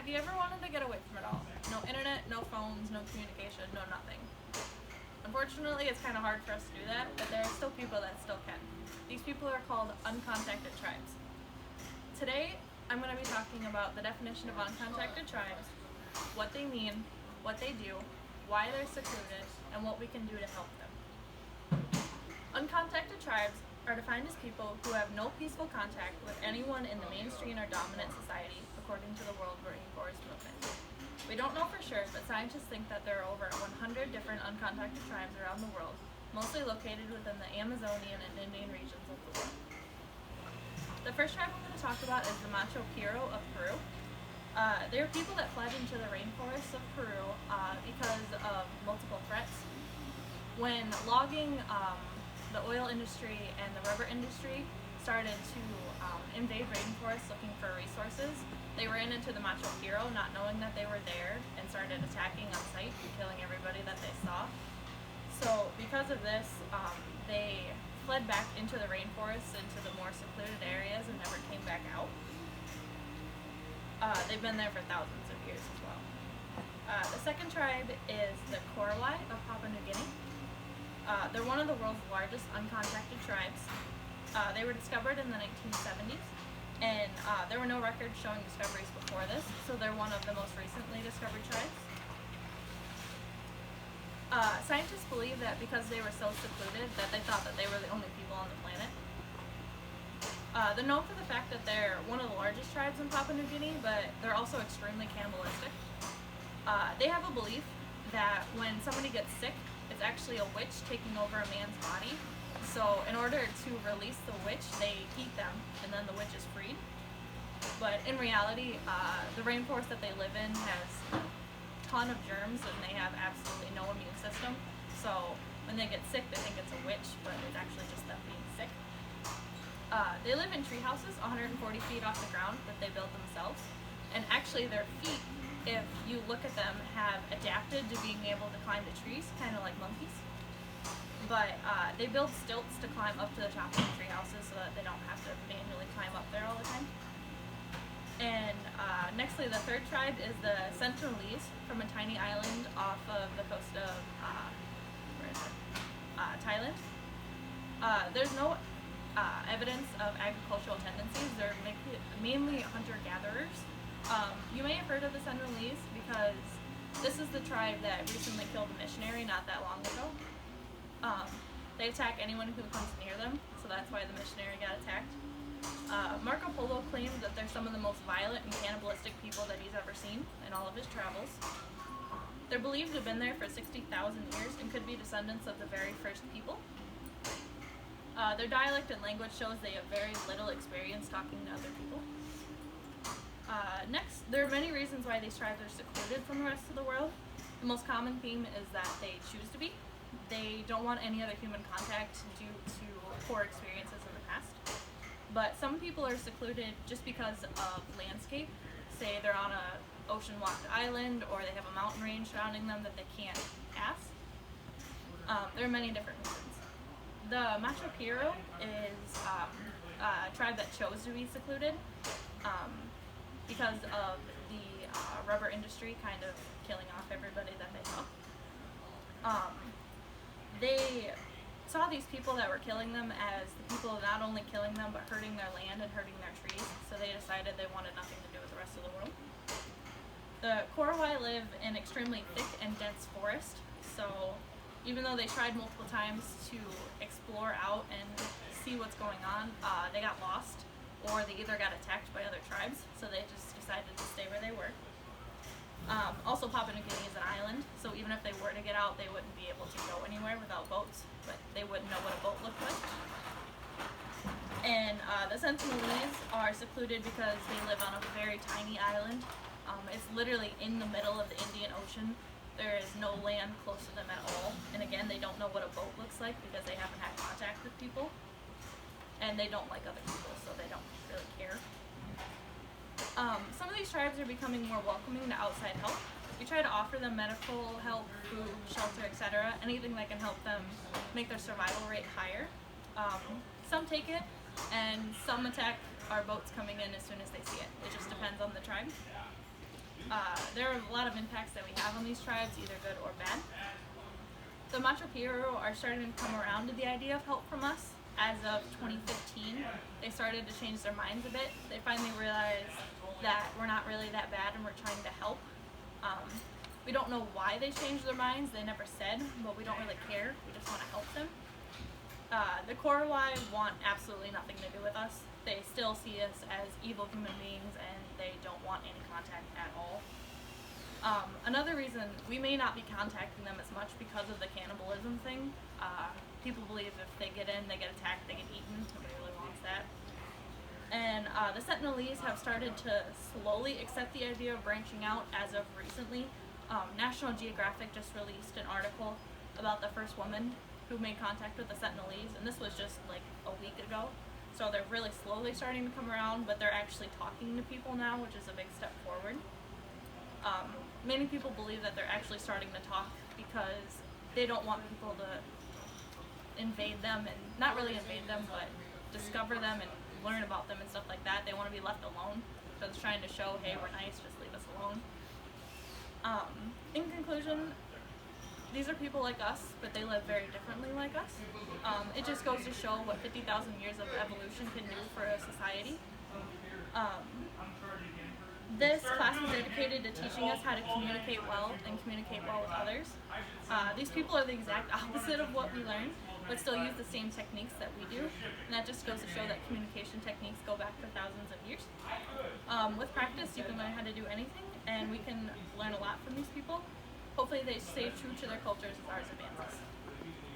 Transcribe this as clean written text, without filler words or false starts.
Have you ever wanted to get away from it all? No internet, no phones, no communication, no nothing. Unfortunately, it's kind of hard for us to do that, but there are still people that still can. These people are called uncontacted tribes. Today, I'm going to be talking about the definition of uncontacted tribes, what they mean, what they do, why they're secluded, and what we can do to help them. Uncontacted tribes are defined as people who have no peaceful contact with anyone in the mainstream or dominant society, according to the World Rainforest Movement. We don't know for sure, but scientists think that there are over 100 different uncontacted tribes around the world, mostly located within the Amazonian and Indian regions of the world. The first tribe I'm going to talk about is the Macho Piro of Peru. They are people that fled into the rainforests of Peru because of multiple threats. When logging, the oil industry and the rubber industry started to invade rainforests looking for resources, they ran into the Macho Piro not knowing that they were there and started attacking on sight and killing everybody that they saw. So because of this, they fled back into the rainforests, into the more secluded areas, and never came back out. They've been there for thousands of years as well. The second tribe is the Korowai of Papua New Guinea. They're one of the world's largest uncontacted tribes. They were discovered in the 1970s, and there were no records showing discoveries before this, so they're one of the most recently discovered tribes. Scientists believe that because they were so secluded that they thought that they were the only people on the planet. They're known for the fact that they're one of the largest tribes in Papua New Guinea, but they're also extremely cannibalistic. They have a belief that when somebody gets sick, it's actually a witch taking over a man's body. So in order to release the witch, they eat them, and then the witch is freed. But in reality, the rainforest that they live in has a ton of germs, and they have absolutely no immune system. So when they get sick, they think it's a witch, but it's actually just them being sick. They live in tree houses 140 feet off the ground that they build themselves. And actually their feet, if you look at them, have adapted to being able to climb the trees, kind of like monkeys. But they build stilts to climb up to the top of the tree houses so that they don't have to manually climb up there all the time. And nextly, the third tribe is the Sentinelese from a tiny island off of the coast of Thailand. There's no evidence of agricultural tendencies. They're mainly hunter-gatherers. You may have heard of the Sentinelese because this is the tribe that recently killed a missionary not that long ago. They attack anyone who comes near them, so that's why the missionary got attacked. Marco Polo claims that they're some of the most violent and cannibalistic people that he's ever seen in all of his travels. They're believed to have been there for 60,000 years and could be descendants of the very first people. Their dialect and language shows they have very little experience talking to other people. Next, there are many reasons why these tribes are secluded from the rest of the world. The most common theme is that they choose to be. They don't want any other human contact due to poor experiences in the past. But some people are secluded just because of landscape. Say they're on a ocean-walked island, or they have a mountain range surrounding them that they can't pass. There are many different reasons. The Macho Piro is a tribe that chose to be secluded because of the rubber industry kind of killing off everybody that they saw. They saw these people that were killing them as the people not only killing them but hurting their land and hurting their trees, so they decided they wanted nothing to do with the rest of the world. The Korowai live in extremely thick and dense forest, so even though they tried multiple times to explore out and see what's going on, they got lost, or they either got attacked by other tribes, so they just decided to stay where they were. Also, Papua New Guinea is an island, so even if they were to get out, they wouldn't be able to go anywhere without boats, but they wouldn't know what a boat looked like. And the Sentinelese are secluded because they live on a very tiny island. It's literally in the middle of the Indian Ocean. There is no land close to them at all, and again, they don't know what a boat looks like because they haven't had contact with people, and they don't like other people, so they don't really care. Some of these tribes are becoming more welcoming to outside help. We try to offer them medical help, food, shelter, etc., anything that can help them make their survival rate higher. Some take it, and some attack our boats coming in as soon as they see it. It just depends on the tribe. there are a lot of impacts that we have on these tribes, either good or bad. The Macho Piru are starting to come around to the idea of help from us. As of 2015, they started to change their minds a bit. They finally realized that we're not really that bad and we're trying to help. We don't know why they changed their minds. They never said, but we don't really care. We just want to help them. The Korowai want absolutely nothing to do with us. They still see us as evil human beings and they don't want any contact at all. Another reason we may not be contacting them as much because of the cannibalism thing. People believe if they get in, they get attacked, they get eaten. Nobody really wants that. And the Sentinelese have started to slowly accept the idea of branching out as of recently. National Geographic just released an article about the first woman who made contact with the Sentinelese, and this was just like a week ago. So they're really slowly starting to come around, but they're actually talking to people now, which is a big step forward. Many people believe that they're actually starting to talk because they don't want people to invade them, and not really invade them, but discover them and learn about them and stuff like that. They want to be left alone. So it's trying to show, hey, we're nice, just leave us alone. In conclusion, these are people like us, but they live very differently like us. It just goes to show what 50,000 years of evolution can do for a society. This class is dedicated to teaching us how to communicate well and communicate well with others. These people are the exact opposite of what we learn, but still use the same techniques that we do. And that just goes to show that communication techniques go back for thousands of years. With practice, you can learn how to do anything, and we can learn a lot from these people. Hopefully they stay true to their cultures as ours advances.